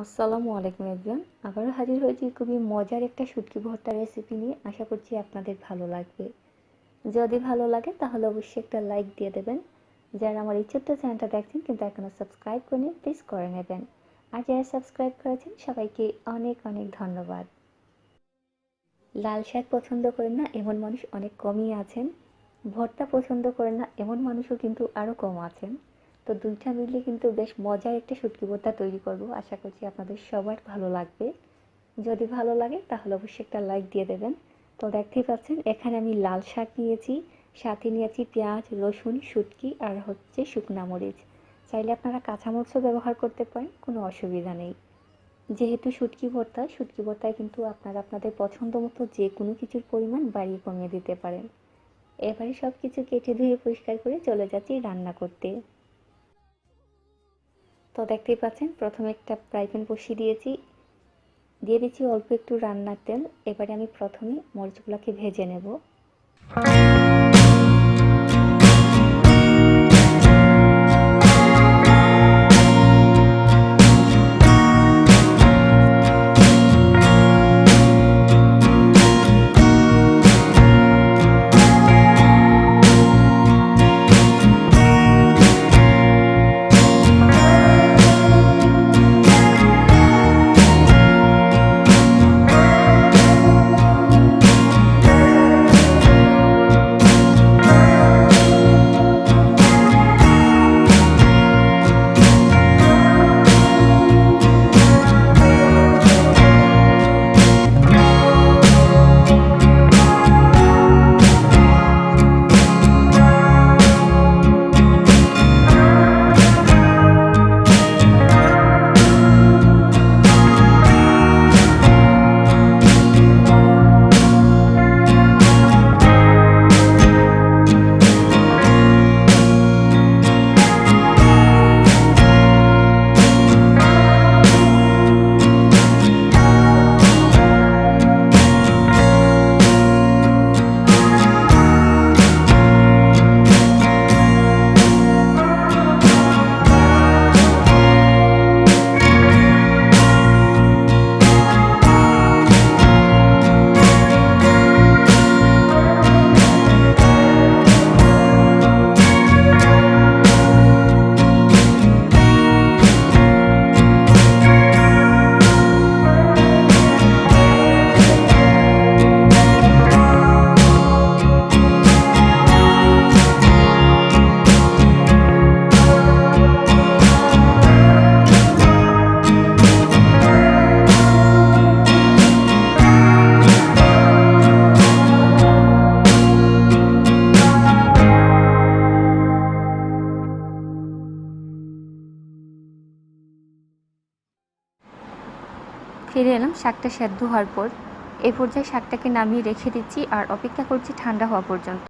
আসসালামু আলাইকুম এভরিওয়ান। আবারও হাজির হয়েছি খুবই মজার একটা শুটকি ভর্তা রেসিপি নিয়ে। আশা করছি আপনাদের ভালো লাগবে। যদি ভালো লাগে তাহলে অবশ্যই একটা লাইক দিয়ে দেবেন। যারা আমার এই ছোট্ট চ্যানেলটা দেখছেন কিন্তু এখনও সাবস্ক্রাইব করেনি, প্লিজ করে নেবেন। আর যারা সাবস্ক্রাইব করেছেন সবাইকে অনেক অনেক ধন্যবাদ। লাল শাক পছন্দ করেন না এমন মানুষ অনেক কমই আছেন। ভর্তা পছন্দ করেন না এমন মানুষও কিন্তু আরও কম আছেন। তো দুইটা মিলিয়ে কিন্তু বেশ মজার একটা শুটকি ভর্তা তৈরি করব। আশা করছি আপনাদের সবার ভালো লাগবে। যদি ভালো লাগে তাহলে অবশ্যই একটা লাইক দিয়ে দেবেন। তো দেখতেই পাচ্ছেন এখানে আমি লাল শাক নিয়েছি, সাথে নিয়েছি পেঁয়াজ, রসুন, শুটকি আর হচ্ছে শুকনা মরিচ। চাইলে আপনারা কাঁচামরিচও ব্যবহার করতে পারেন, কোনো অসুবিধা নেই। যেহেতু শুটকি ভর্তায় কিন্তু আপনারা আপনাদের পছন্দ মতো যে কোনো কিছুর পরিমাণ বাড়িয়ে কমিয়ে দিতে পারেন। এবারে সব কিছু কেটে ধুয়ে পরিষ্কার করে চলে যাচ্ছি রান্না করতে। তো দেখতেই পাচ্ছেন প্রথমে একটা ফ্রাই প্যান বসিয়ে দিয়েছি, দিয়ে দিচ্ছি অল্প একটু রান্নার তেল। এবারে আমি প্রথমে মরিচগুলোকে ভেজে নেব। ফিরে এলাম শাকটা সেদ্ধ হওয়ার পর। এই পর্যায়ে শাকটাকে নামিয়ে রেখে দিচ্ছি আর অপেক্ষা করছি ঠান্ডা হওয়া পর্যন্ত।